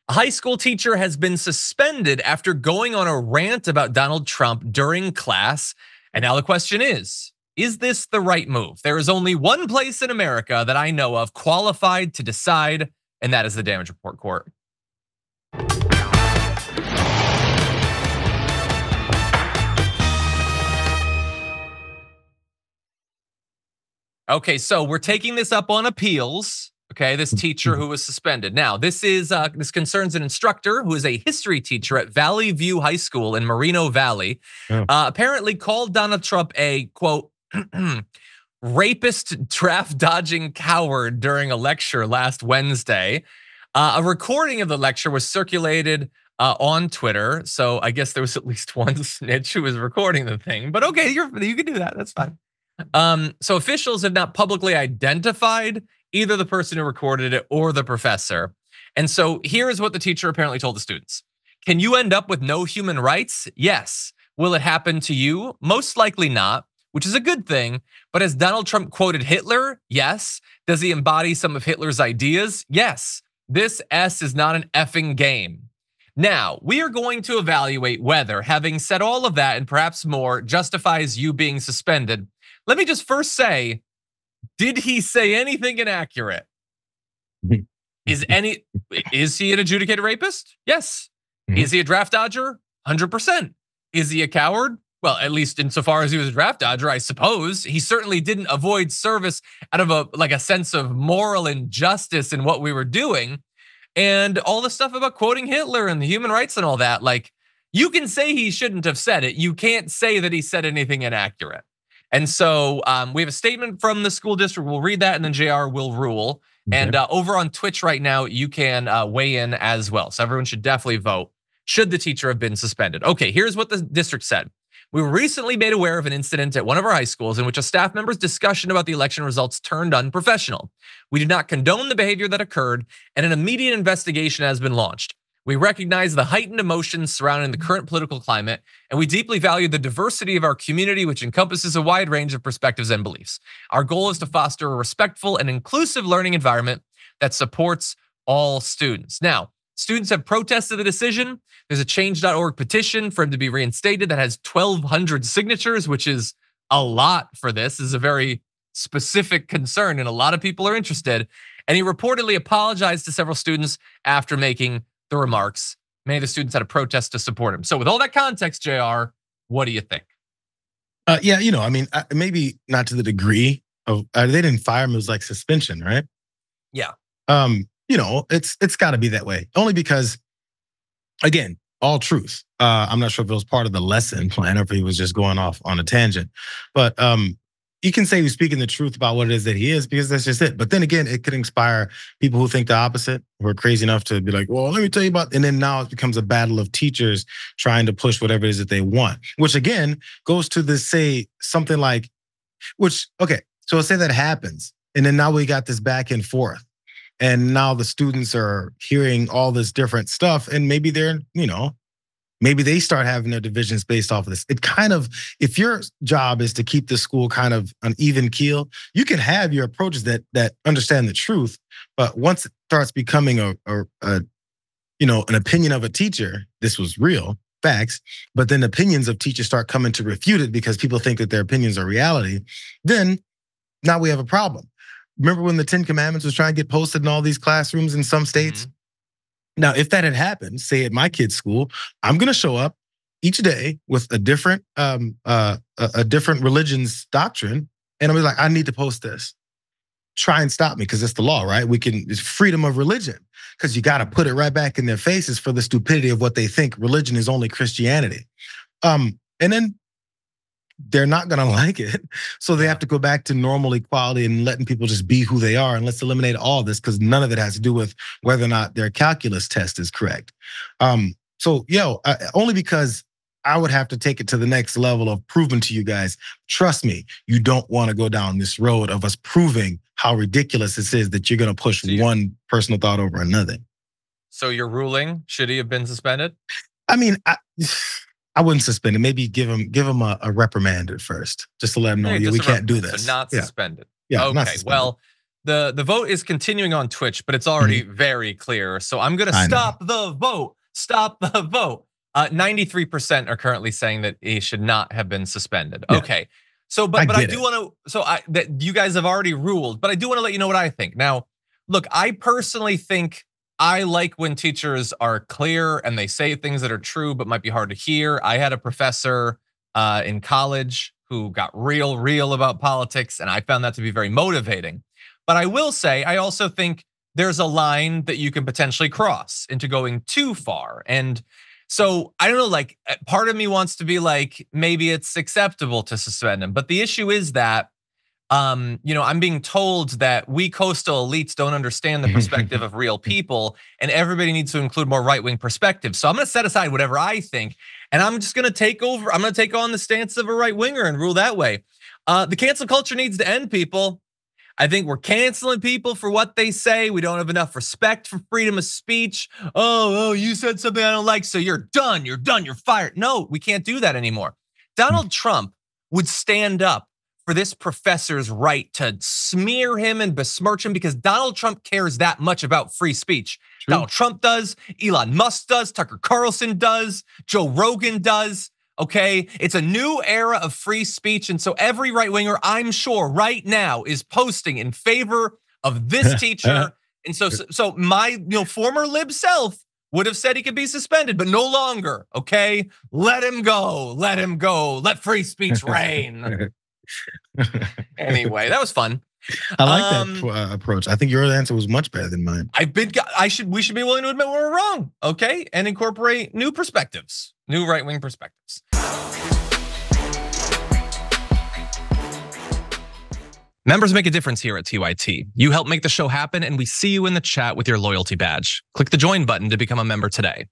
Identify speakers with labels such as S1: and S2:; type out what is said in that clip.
S1: A high school teacher has been suspended after going on a rant about Donald Trump during class. And now the question is this the right move? There is only one place in America that I know of qualified to decide, and that is the Damage Report Court. Okay, so we're taking this up on appeals. Okay, this teacher who was suspended. Now, this concerns an instructor who is a history teacher at Valley View High School in Moreno Valley. Apparently called Donald Trump a, quote, rapist, draft-dodging coward during a lecture last Wednesday. A recording of the lecture was circulated on Twitter, so I guess there was at least one snitch who was recording the thing. But okay, you can do that. That's fine. So officials have not publicly identified either the person who recorded it or the professor. And so here is what the teacher apparently told the students. Can you end up with no human rights? Yes. Will it happen to you? Most likely not, which is a good thing. But as Donald Trump quoted Hitler? Yes. Does he embody some of Hitler's ideas? Yes. This S is not an effing game. Now, we are going to evaluate whether having said all of that and perhaps more justifies you being suspended. Let me just first say, did he say anything inaccurate? Is he an adjudicated rapist? Yes. Is he a draft dodger? 100%. Is he a coward? Well, at least insofar as he was a draft dodger, I suppose. He certainly didn't avoid service out of a sense of moral injustice in what we were doing. And all the stuff about quoting Hitler and the human rights and all that, like, you can say he shouldn't have said it. You can't say that he said anything inaccurate. And so we have a statement from the school district. We'll read that and then JR will rule. Okay. And over on Twitch right now, you can weigh in as well. So everyone should definitely vote. Should the teacher have been suspended? Okay, here's what the district said. We were recently made aware of an incident at one of our high schools in which a staff member's discussion about the election results turned unprofessional. We do not condone the behavior that occurred, and an immediate investigation has been launched. We recognize the heightened emotions surrounding the current political climate, and we deeply value the diversity of our community, which encompasses a wide range of perspectives and beliefs. Our goal is to foster a respectful and inclusive learning environment that supports all students. Now, students have protested the decision. There's a change.org petition for him to be reinstated that has 1,200 signatures, which is a lot for this. This is a very specific concern, and a lot of people are interested. And he reportedly apologized to several students after making the remarks. Many of the students had a protest to support him. So with all that context, JR, what do you think?
S2: Yeah, I mean, maybe not to the degree of, they didn't fire him, it was like suspension, right?
S1: Yeah.
S2: It's gotta be that way. Only because, again, all truth. I'm not sure if it was part of the lesson plan or if he was just going off on a tangent. But you can say he's speaking the truth about what it is that he is, because that's just it. But then again, it could inspire people who think the opposite, who are crazy enough to be like, well, let me tell you about, and then now it becomes a battle of teachers trying to push whatever it is that they want, which again goes to this, say something like, okay, so let's say that happens. And then now we got this back and forth. And now the students are hearing all this different stuff, and maybe they're, maybe they start having their divisions based off of this. It kind of, if your job is to keep the school kind of an even keel, you can have your approaches that understand the truth. But once it starts becoming an opinion of a teacher, this was real facts, but then opinions of teachers start coming to refute it because people think that their opinions are reality, then now we have a problem. Remember when the 10 Commandments was trying to get posted in all these classrooms in some states? Mm-hmm. Now, if that had happened, say at my kid's school, I'm going to show up each day with a different religion's doctrine, and I'll be like, I need to post this. Try and stop me, because it's the law, right? It's freedom of religion, because you got to put it right back in their faces for the stupidity of what they think religion is only Christianity. And then they're not going to like it. So they have to go back to normal equality and letting people just be who they are. And let's eliminate all this, because none of it has to do with whether or not their calculus test is correct. Only because I would have to take it to the next level of proving to you guys, trust me, you don't want to go down this road of us proving how ridiculous this is that you're going to push one personal thought over another.
S1: So you're ruling, should he have been suspended?
S2: I mean, I wouldn't suspend him. Maybe give him a reprimand at first, just to let him know, we can't do this.
S1: So not suspended.
S2: Yeah.
S1: Okay. Well, the vote is continuing on Twitch, but it's already very clear. So I'm gonna stop the vote. Stop the vote. 93% are currently saying that he should not have been suspended. Yeah. Okay. So, but I do want to. That you guys have already ruled, but I do want to let you know what I think. Now, look, I personally think I like when teachers are clear and they say things that are true but might be hard to hear. I had a professor in college who got real about politics, and I found that to be very motivating. But I will say, I also think there's a line that you can potentially cross into going too far. And so I don't know, like part of me wants to be like, maybe it's acceptable to suspend him. But the issue is that, I'm being told that we coastal elites don't understand the perspective of real people, and everybody needs to include more right-wing perspectives. So I'm gonna set aside whatever I think, and I'm just gonna take over. I'm gonna take on the stance of a right-winger and rule that way. The cancel culture needs to end, people. I think we're canceling people for what they say. We don't have enough respect for freedom of speech. Oh, you said something I don't like, so you're done, you're fired. No, we can't do that anymore. Donald Trump would stand up for this professor's right to smear him and besmirch him because Donald Trump cares that much about free speech. True. Donald Trump does, Elon Musk does, Tucker Carlson does, Joe Rogan does. Okay, it's a new era of free speech, and so every right-winger, I'm sure, right now is posting in favor of this teacher. And so my former lib self would have said he could be suspended, but no longer. Okay, let him go, let free speech reign. Anyway, that was fun.
S2: I like that approach. I think your answer was much better than mine.
S1: We should be willing to admit when we're wrong, okay, and incorporate new perspectives, new right-wing perspectives. Members make a difference here at TYT. You help make the show happen, and we see you in the chat with your loyalty badge. Click the join button to become a member today.